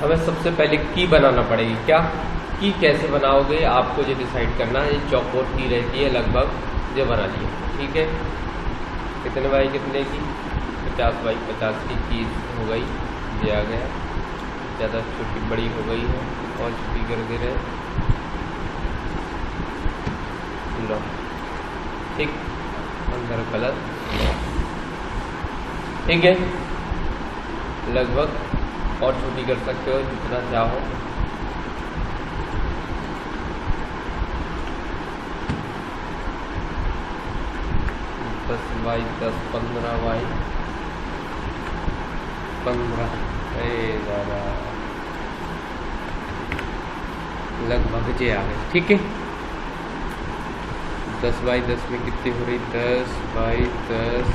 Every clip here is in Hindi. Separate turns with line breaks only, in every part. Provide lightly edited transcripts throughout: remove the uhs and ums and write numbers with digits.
हमें सबसे पहले की बनाना पड़ेगी। क्या की कैसे बनाओगे आपको जो डिसाइड करना है। ये चौकोर की रहती है लगभग, जो बना ली, ठीक है। कितने बाई कितने की, 50 बाई 50 की हो गई, ये आ गया। ज़्यादा छोटी बड़ी हो गई है और छोटी कर दे रहे, लो ठीक। अंदर कलर, ठीक है। लगभग और छोटी कर सकते हो जितना चाहो। दस बाई 10, 15 बाई 15, ज़्यादा लगभग जे आ गए, ठीक है। 10 बाई 10 में कितनी हो रही, 10 बाई 10,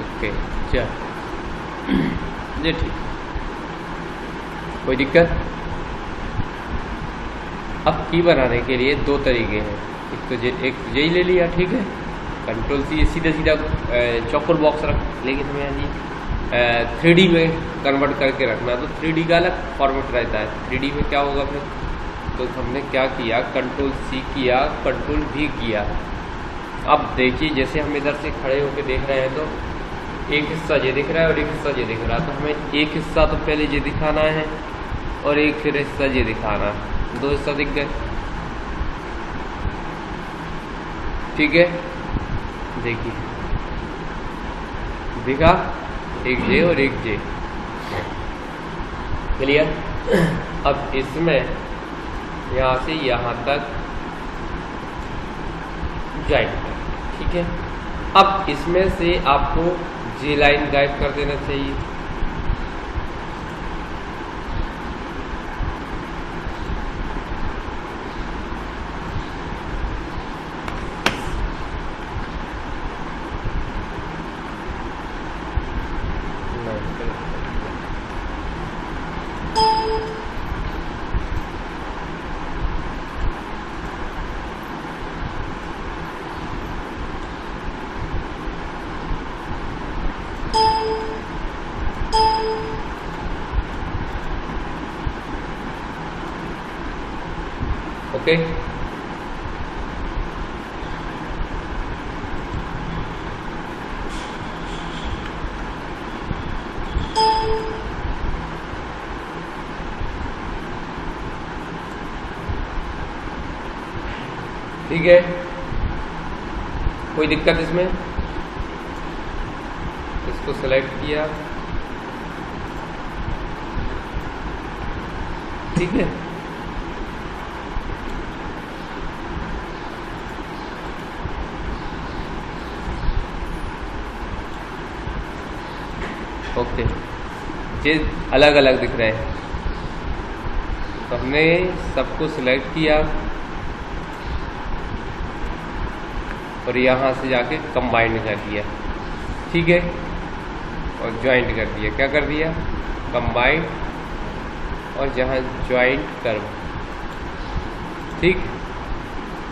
ओके चल ये ठीक। कोई दिक्कत। अब की बनाने के लिए दो तरीके हैं, एक तो यही ले लिया, ठीक है। कंट्रोल सी सीधा सीधा चौकोर बॉक्स रख, लेकिन हमें यहाँ 3D में कन्वर्ट करके रखना, तो 3D का अलग फॉर्मेट रहता है। 3D में क्या होगा फिर, तो हमने क्या किया, कंट्रोल सी किया, कंट्रोल भी किया। अब देखिए जैसे हम इधर से खड़े होकर देख रहे हैं तो एक हिस्सा ये दिख रहा है और एक हिस्सा ये दिख रहा है, तो हमें एक हिस्सा तो पहले ये दिखाना है और एक फिर हिस्सा ये दिखाना है। दो हिस्सा दिख गए, ठीक है। देखिए दिखा, एक जे और एक जे, क्लियर। अब इसमें यहाँ से यहाँ तक जाएगा, ठीक है। अब इसमें से आपको जे लाइन गायब कर देना चाहिए, ओके। ठीक है, कोई दिक्कत इसमें। इसको सेलेक्ट किया, ठीक है। ओके, ये अलग अलग दिख रहे हैं, तो हमने सबको सिलेक्ट किया और यहाँ से जाके कंबाइन कर दिया, ठीक है, और ज्वाइंट कर दिया। क्या कर दिया, कंबाइन, और जहाँ ज्वाइंट कर, ठीक।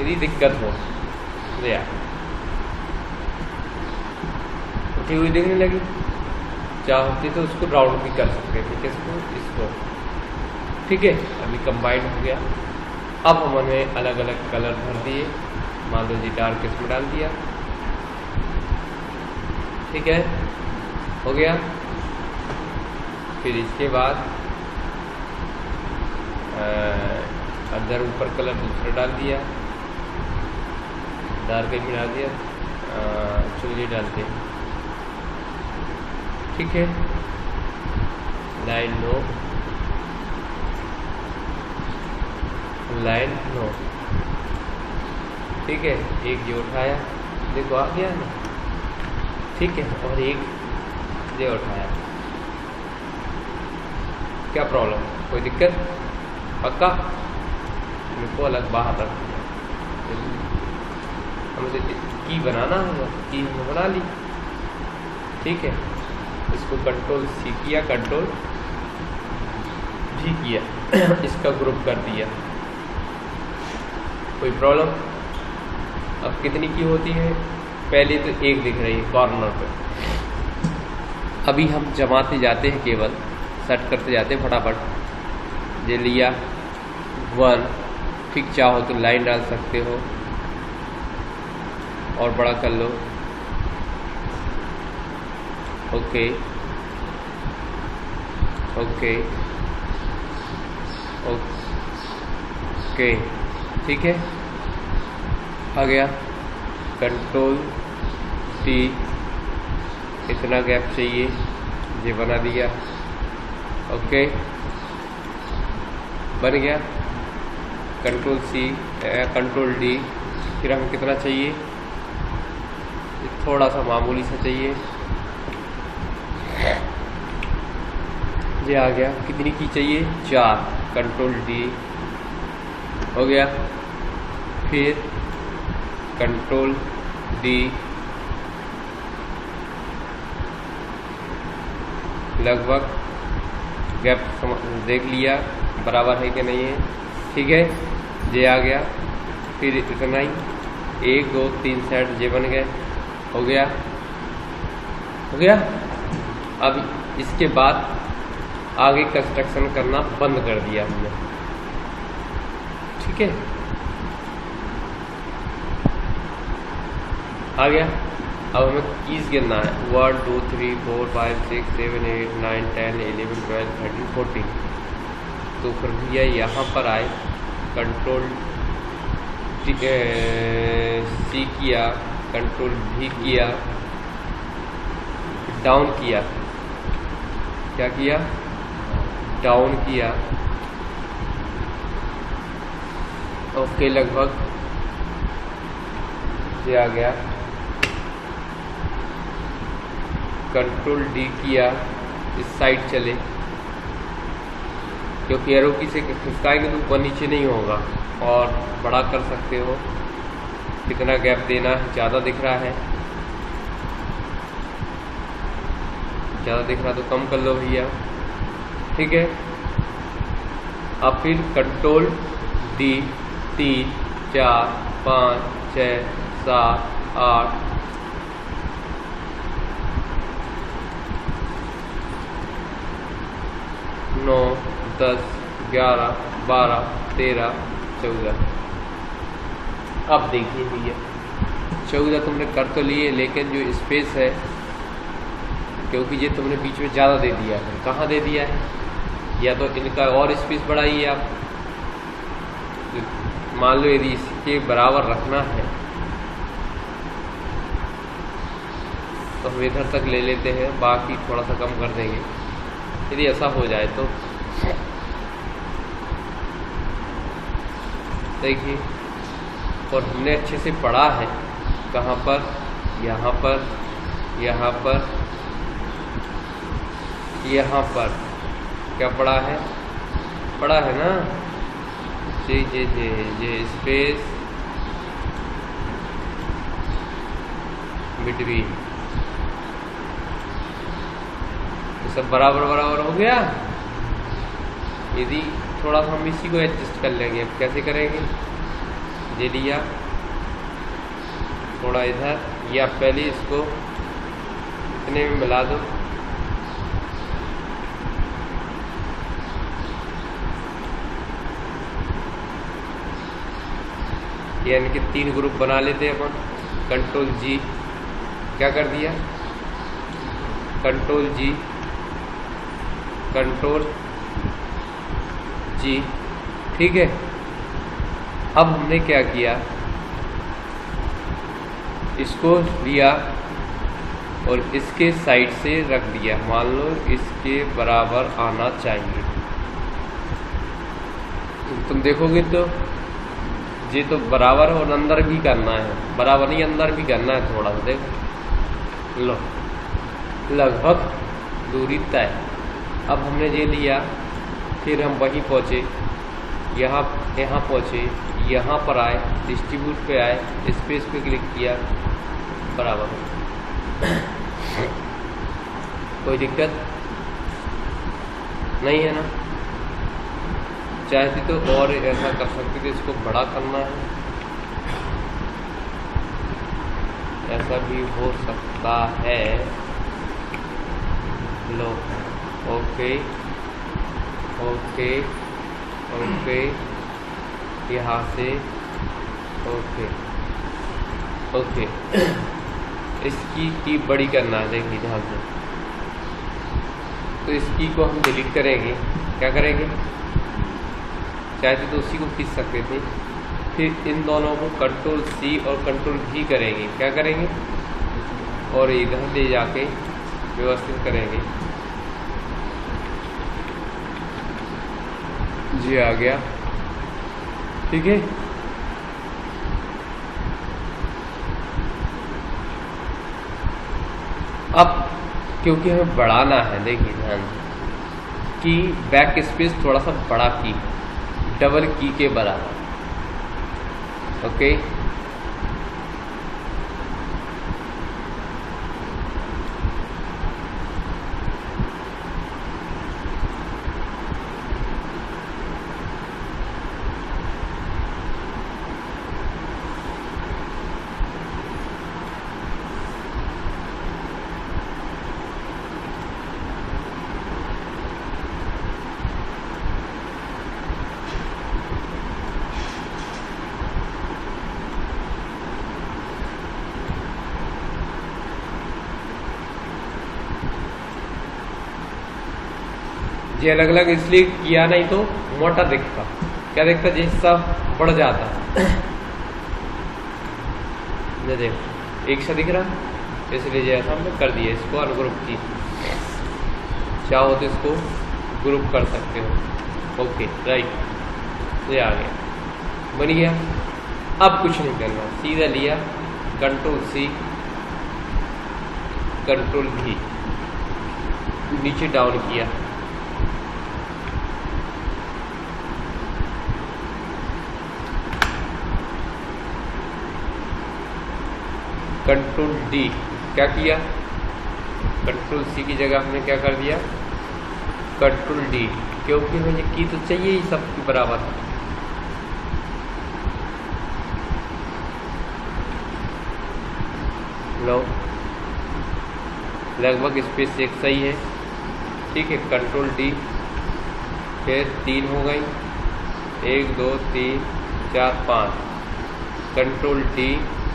यदि दिक्कत हो तो यार उठी हुई दिखने लगी, चाहते तो उसको राउंड भी कर सकते थे, इसको, ठीक है। अभी कंबाइंड हो गया। अब हमने अलग अलग कलर भर दिए, मान लो जी डार्क इसमें डाल दिया, ठीक है, हो गया। फिर इसके बाद अंदर ऊपर कलर दूसरा डाल दिया, डार्क में डाल दिया, चलिए डालते हैं, ठीक है। लाइन नो, लाइन नो, ठीक है। एक ये उठाया, देखो आ गया ना, ठीक है, और एक ये उठाया। क्या प्रॉब्लम, कोई दिक्कत, पक्का। मेरे को अलग बाहर रख दिया, हमें की बनाना है, की हमने बना ली, ठीक है। इसको कंट्रोल सी किया, कंट्रोल भी किया, इसका ग्रुप कर दिया, कोई प्रॉब्लम। अब कितनी की होती है, पहले तो एक दिख रही है कॉर्नर पे। अभी हम जमाते जाते हैं, केवल सेट करते जाते हैं फटाफट, ये लिया 1, ठीक चाहो तो लाइन डाल सकते हो और बड़ा कर लो। ओके ओके ओके, ठीक है, आ गया। कंट्रोल टी, इतना गैप चाहिए, ये बना दिया। ओके, बन गया। कंट्रोल सी, कंट्रोल डी, फिर हमें कितना चाहिए, थोड़ा सा मामूली सा चाहिए, ये आ गया। कितनी की चाहिए, 4, कंट्रोल डी हो गया। फिर कंट्रोल डी, लगभग गैप देख लिया बराबर है कि नहीं है, ठीक है, ये आ गया। फिर इतना ही, 1 2 3 सेट ये बन गए, हो गया, हो गया। अब इसके बाद आगे कंस्ट्रक्शन करना बंद कर दिया हमने, ठीक है, आ गया। अब हमें कीज गिनना है, 1 2 3 4 5 6 7 8 9 10 11 12 13 14। तो फिर भैया यहाँ पर आए, कंट्रोल सी किया, कंट्रोल भी किया, डाउन किया, क्या किया, डाउन किया। ओके, लगभग ये आ गया। कंट्रोल डी किया, इस साइड चले, क्योंकि एरो की से खिसकाएंगे तो ऊपर नीचे नहीं होगा। और बड़ा कर सकते हो, कितना गैप देना है, ज़्यादा दिख रहा है, ज़्यादा दिख रहा तो कम कर लो भैया, ठीक है। अब फिर कंट्रोल डी, 3 4 5 6 7 8 9 10 11 12 13 14। अब देखिए भैया, 14 तुमने कर तो लिए, लेकिन जो स्पेस है, क्योंकि ये तुमने बीच में ज़्यादा दे दिया है, कहाँ दे दिया है, या तो इनका और स्पेस बढ़ाइए आप। मान लो यदि इसके बराबर रखना है तो हम इधर तक ले लेते हैं, बाकी थोड़ा सा कम कर देंगे यदि ऐसा हो जाए तो। देखिए, और हमने अच्छे से पढ़ा है, कहाँ पर, यहाँ पर, यहाँ पर, यहाँ पर, क्या पढ़ा है, पढ़ा है ना, जे स्पेस बिटवीन, सब बराबर बराबर हो गया। यदि थोड़ा सा हम इसी को एडजस्ट कर लेंगे, अब कैसे करेंगे, ये लिया थोड़ा इधर, या पहले इसको इतने में मिला दो, यानी कि 3 ग्रुप बना लेते हैं अपन। कंट्रोल जी, क्या कर दिया, कंट्रोल जी, कंट्रोल जी, ठीक है। अब हमने क्या किया, इसको लिया और इसके साइड से रख दिया, मान लो इसके बराबर आना चाहिए। तुम देखोगे तो ये तो बराबर और अंदर भी करना है, बराबर नहीं अंदर भी करना है थोड़ा सा, देखो लो, लगभग दूरी तय। अब हमने ये लिया, फिर हम वहीं पहुँचे, यहाँ पहुँचे, यहाँ पर आए, डिस्ट्रीब्यूट पे आए, स्पेस पे क्लिक किया, बराबर। कोई दिक्कत नहीं है ना, चाहती तो और ऐसा कर सकते थे, इसको बड़ा करना है, ऐसा भी हो सकता है। लो, ओके ओके ओके, यहाँ से ओके ओके। इसकी की बड़ी करना है, देखिए ध्यान से। तो इसकी को हम डिलीट करेंगे। क्या करेंगे, चाहते तो उसी को खींच सकते थे। फिर इन दोनों को कंट्रोल C और कंट्रोल V करेंगे। क्या करेंगे, और इधर ले जाके व्यवस्थित करेंगे। जी आ गया, ठीक है। अब क्योंकि हमें बढ़ाना है, देखिए ध्यान से कि बैक स्पेस थोड़ा सा बड़ा की है, डबल की के बराबर। ओके, ये अलग अलग इसलिए किया, नहीं तो मोटा दिखता। क्या दिखता, जैसा बढ़ जाता। ये देखो एक सा दिख रहा, इसलिए जैसा हमने कर दिया, इसको अनग्रुप की। चाहो तो इसको ग्रुप कर सकते हो। ओके राइट, ये आ गया, बन गया। अब कुछ नहीं करना, सीधा लिया कंट्रोल C कंट्रोल V, नीचे डाउन किया, कंट्रोल D। क्या किया, कंट्रोल C की जगह हमने क्या कर दिया, कंट्रोल D, क्योंकि मुझे की तो चाहिए ही सबकी बराबर। लो लगभग स्पेस एक सही है, ठीक है। कंट्रोल D, फिर 3 हो गई, 1 2 3 4 5, कंट्रोल D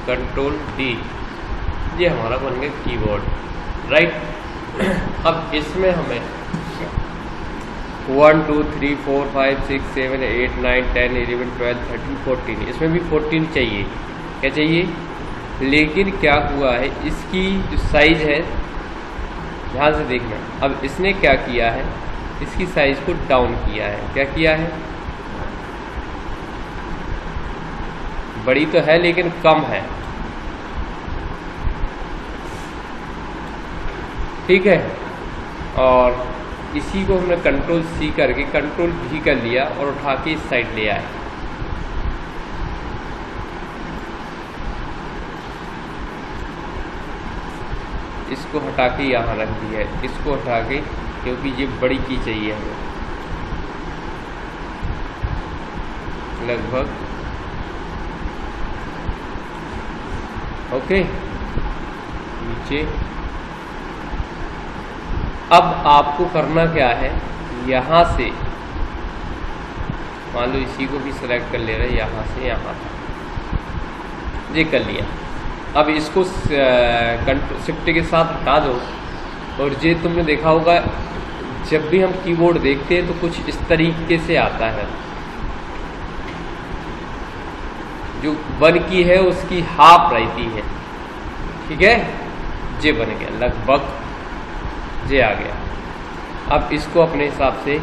कंट्रोल D, ये हमारा बन गया कीबोर्ड, राइट। अब इसमें हमें 1 2 3 4 5 6 7 8 9 10 11 12 13 14, इसमें भी 14 चाहिए। क्या चाहिए, लेकिन क्या हुआ है, इसकी जो साइज है, ध्यान से देखना। अब इसने क्या किया है, इसकी साइज को डाउन किया है। क्या किया है, बड़ी तो है लेकिन कम है, ठीक है। और इसी को हमने कंट्रोल C करके कंट्रोल V कर लिया और उठा के इस साइड ले आए। इसको हटा के यहाँ रख दिया है, इसको हटा के, क्योंकि ये बड़ी की चाहिए हमें, लगभग ओके, नीचे। अब आपको करना क्या है, यहाँ से मान लो इसी को भी सिलेक्ट कर ले रहे हैं, यहाँ से यहाँ तक, ये कर लिया। अब इसको शिफ्ट के साथ हटा दो, और ये तुमने देखा होगा जब भी हम कीबोर्ड देखते हैं तो कुछ इस तरीके से आता है, जो 1 की है उसकी हाफ रहती है, ठीक है। ये बन गया लगभग, ये आ गया। अब इसको अपने हिसाब से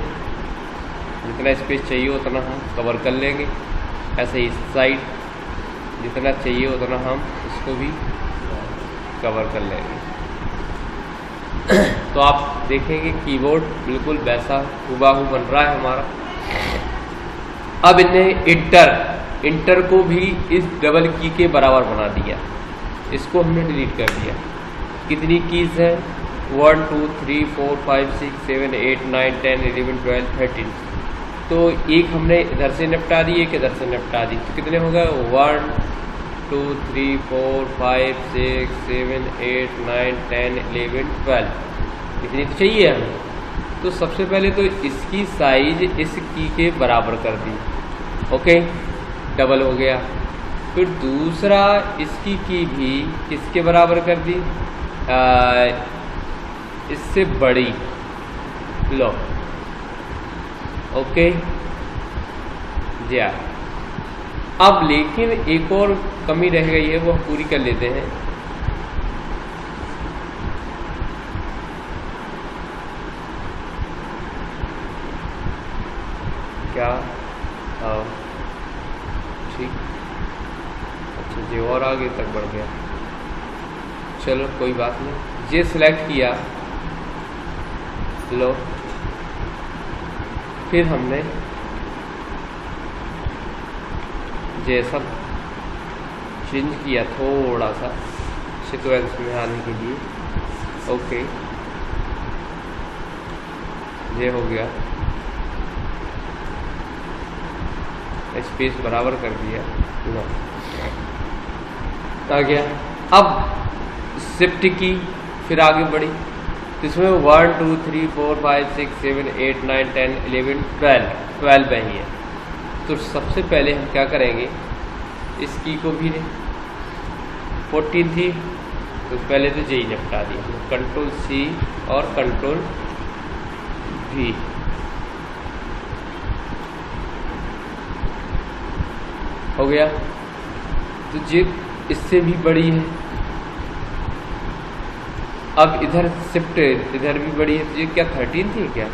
जितना स्पेस चाहिए उतना हम कवर कर लेंगे, ऐसे ही साइड जितना चाहिए उतना हम इसको भी कवर कर लेंगे। तो आप देखेंगे कीबोर्ड बिल्कुल वैसा हुबहू बन रहा है हमारा। अब इन्हें इंटर को भी इस डबल की के बराबर बना दिया, इसको हमने डिलीट कर दिया। कितनी कीज़ है, 1 2 3 4 5 6 7 8 9 10 11 12 13, तो एक हमने इधर से निपटा दी, एक इधर से निपटा दी, तो कितने हो गए, 1 2 3 4 5 6 7 8 9 10 11 12, इतनी तो चाहिए हमें। तो सबसे पहले तो इसकी साइज इस की के बराबर कर दी, ओके, डबल हो गया। फिर दूसरा इसकी की भी किसके बराबर कर दी, इससे बड़ी, लो, ओके जी। अब लेकिन एक और कमी रह गई है, वो हम पूरी कर लेते हैं। क्या, ठीक, अच्छा जी, और आगे तक बढ़ गया, चलो कोई बात नहीं। ये सिलेक्ट किया, लो, फिर हमने ये सब चेंज किया थोड़ा सा सीक्वेंस में आने के लिए, ओके, ये हो गया, स्पेस बराबर कर दिया, लो, आ गया। अब शिफ्ट की, फिर आगे बढ़ी, इसमें 1 2 3 4 5 6 7 8 9 10 11 12 ही है। तो सबसे पहले हम क्या करेंगे, इस की को भी 14 थी, तो पहले तो यही निपटा दिया, कंट्रोल सी और कंट्रोल भी, हो गया। तो ये इससे भी बड़ी है। अब इधर शिफ्ट, इधर भी बड़ी है, तो ये क्या 13 थी क्या,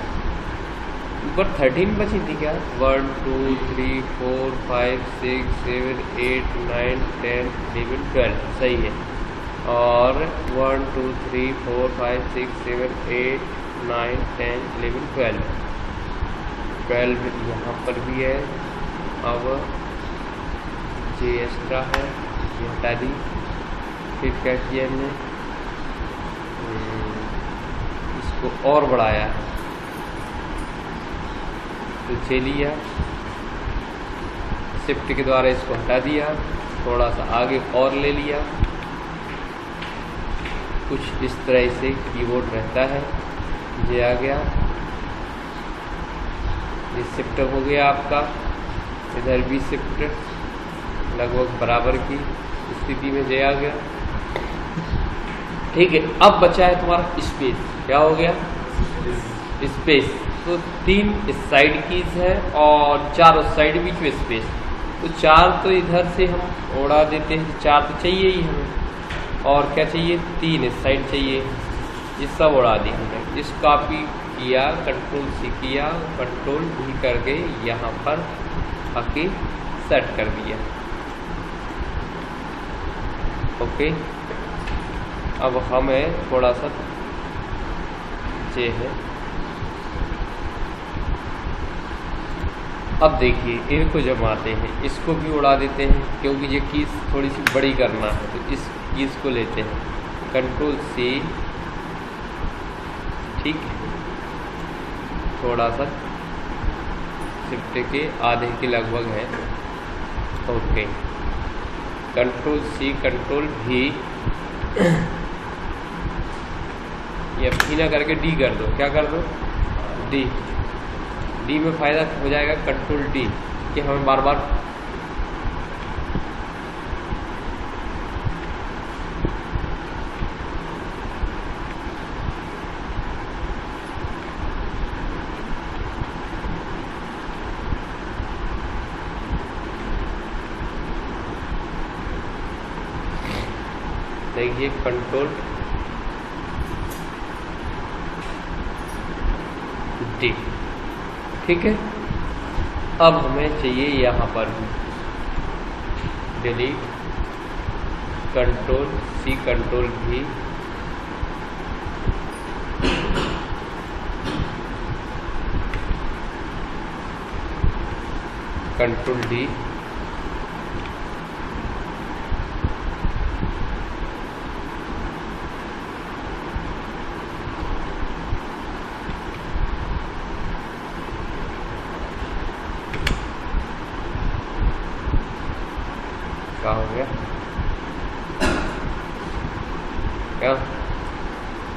ऊपर 13 बची थी क्या, 1 2 3 4 5 6 7 8 9 10 11 12 सही है। और 1 2 3 4 5 6 7 8 9 10 11 12 यहाँ पर भी है। अब ये एक्स्ट्रा है, ये हटा दी। फिर क्या किया हमने, इसको और बढ़ाया, तो ये लिया, शिफ्ट के द्वारा इसको हटा दिया, थोड़ा सा आगे और ले लिया। कुछ इस तरह से कीबोर्ड रहता है। ये आ गया, ये शिफ्ट हो गया आपका, इधर भी शिफ्ट लगभग बराबर की स्थिति में ये आ गया। ठीक है, अब बचा है तुम्हारा स्पेस। क्या हो गया, स्पेस। तो 3 इस साइड कीज है और 4 उस साइड बीच में स्पेस। तो 4 तो इधर से हम उड़ा देते हैं, 4 तो चाहिए ही हमें। और क्या चाहिए, 3 इस साइड चाहिए। ये सब उड़ा दिया हमने। इस कॉपी किया, कंट्रोल सी किया, कंट्रोल भी करके यहाँ पर आके सेट कर दिया। ओके, अब हमें थोड़ा सा ये है। अब देखिए, इनको जमाते हैं, इसको भी उड़ा देते हैं, क्योंकि ये कीज थोड़ी सी बड़ी करना है। तो इस कीज को लेते हैं, कंट्रोल सी, ठीक, थोड़ा सा शिफ्ट के आधे के लगभग है। ओके, कंट्रोल सी, कंट्रोल भी, ये भी ना करके डी कर दो। क्या कर दो, डी। डी में फ़ायदा हो जाएगा, कंट्रोल डी, कि हमें बार बार देखिए, कंट्रोल डी, ठीक है। अब हमें चाहिए यहाँ पर भी डिलीट, कंट्रोल सी, कंट्रोल भी, कंट्रोल डी, क्या हो गया, क्या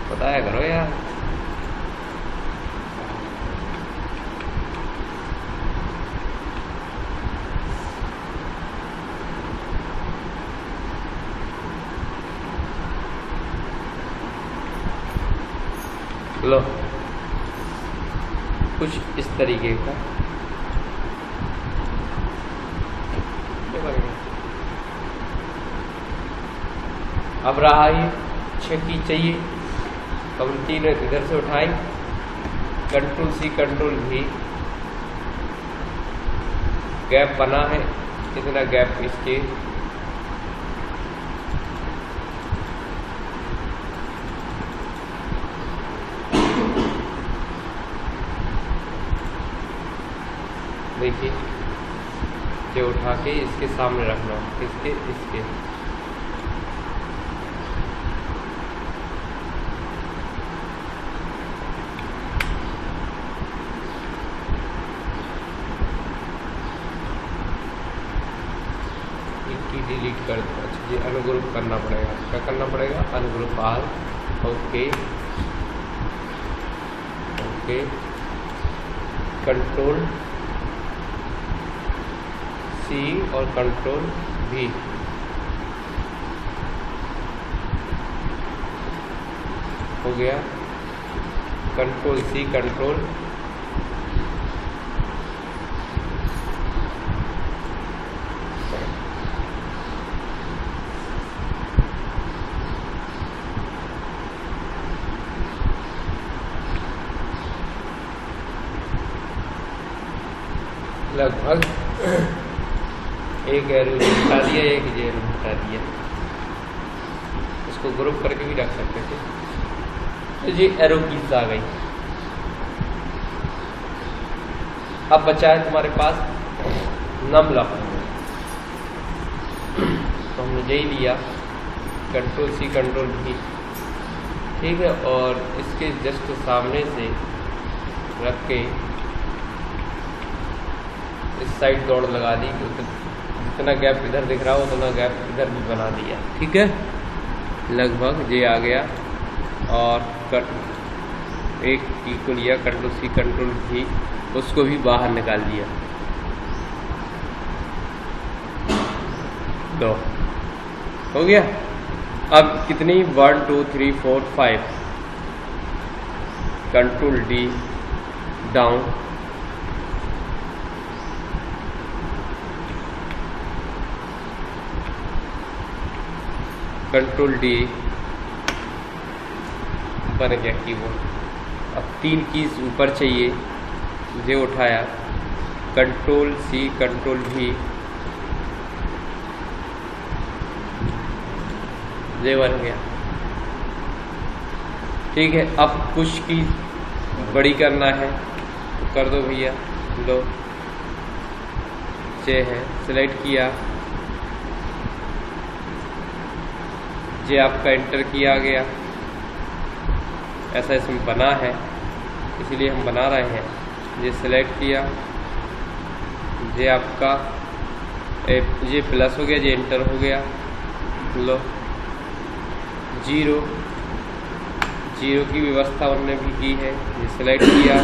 बताया करो यार। लो कुछ इस तरीके का अब रहा ये 6 की चाहिए, अब हम तीनों इधर से उठाएं, कंट्रोल सी कंट्रोल भी, गैप बना है, इतना गैप इसके देखिए, ये उठा के इसके सामने रखना, इसके डिलीट कर दो। अच्छा ये अनुग्रुप करना पड़ेगा, क्या करना पड़ेगा, अनुग्रुप आल, ओके ओके, कंट्रोल सी और कंट्रोल भी, हो गया, कंट्रोल सी कंट्रोल लगभग एक एरो हटा दिया, एक एरो हटा दिया, इसको ग्रुप करके भी रख सकते थे। तो ये एरो कीज आ गई। अब बचा है तुम्हारे पास नम लॉक, तो हमने यही लिया, कंट्रोल सी कंट्रोल भी, ठीक है, और इसके जस्ट सामने से रख के इस साइड दौड़ लगा दी, जितना गैप इधर दिख रहा हो उतना गैप इधर भी बना दिया, ठीक है, लगभग ये आ गया। और एक की को लिया, कंट्रोल सी कंट्रोल भी, उसको भी बाहर निकाल दिया, तो हो गया। अब कितनी 1 2 3 4 5, control D down, control D बन गया कीबोर्ड। अब 3 कीज ऊपर चाहिए, ये उठाया, कंट्रोल सी कंट्रोल भी, ये बन गया, ठीक है। अब पुश की बड़ी करना है तो कर दो भैया, लो ये है, सिलेक्ट किया, ये आपका एंटर किया गया, ऐसा इसमें बना है इसीलिए हम बना रहे हैं। ये सिलेक्ट किया, ये आपका ये प्लस हो गया, ये एंटर हो गया, लो 0 की व्यवस्था उन्होंने भी की है, ये सिलेक्ट किया,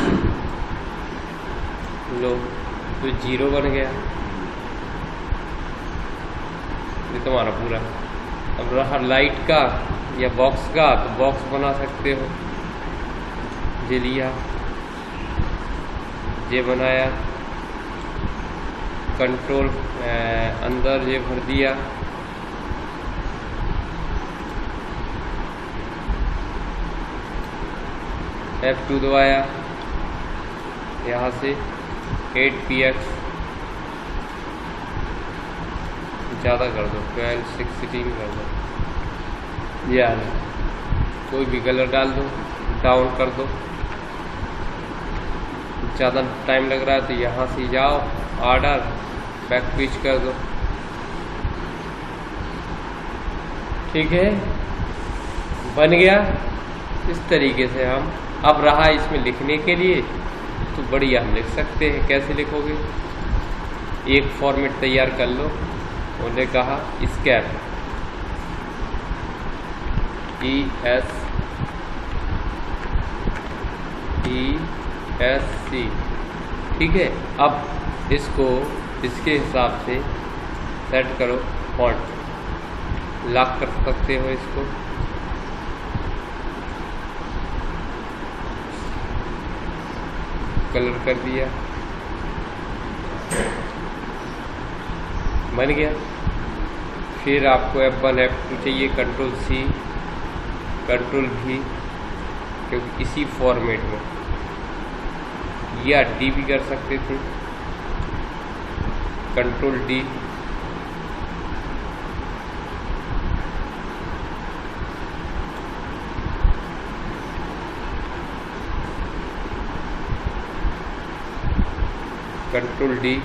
लो तो 0 बन गया, ये तुम्हारा पूरा। अब रहा लाइट का या बॉक्स का, तो बॉक्स बना सकते हो, ये लिया, ये बनाया, कंट्रोल अंदर ये भर दिया, F2 दबाया, यहाँ से 8px ज़्यादा कर दो, 12 16 कर दो, ये आ गया, कोई भी कलर डाल दो, डाउन कर दो, ज़्यादा टाइम लग रहा है तो यहाँ से जाओ, ऑर्डर बैक स्विच कर दो, ठीक है, बन गया। इस तरीके से हम, अब रहा इसमें लिखने के लिए तो बढ़िया हम लिख सकते हैं। कैसे लिखोगे, एक फॉर्मेट तैयार कर लो, उन्होंने कहा स्कैप ESC, ठीक है। अब इसको इसके हिसाब से सेट करो, फॉन्ट लॉक कर सकते हो इसको, कलर कर दिया, बन गया। फिर आपको F1 F2 चाहिए, कंट्रोल C कंट्रोल V, क्योंकि इसी फॉर्मेट में, या D भी कर सकते थे, control D, control D,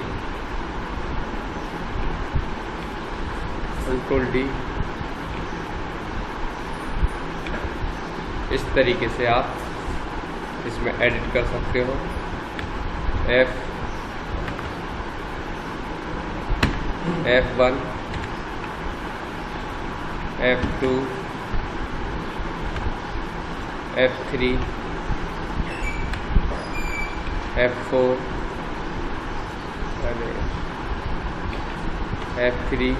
control D। इस तरीके से आप इसमें एडिट कर सकते हो। F1 F2 F3 F4 F3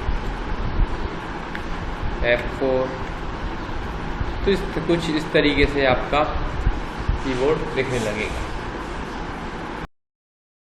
F4। तो कुछ इस तरीके से आपका कीबोर्ड दिखने लगेगा।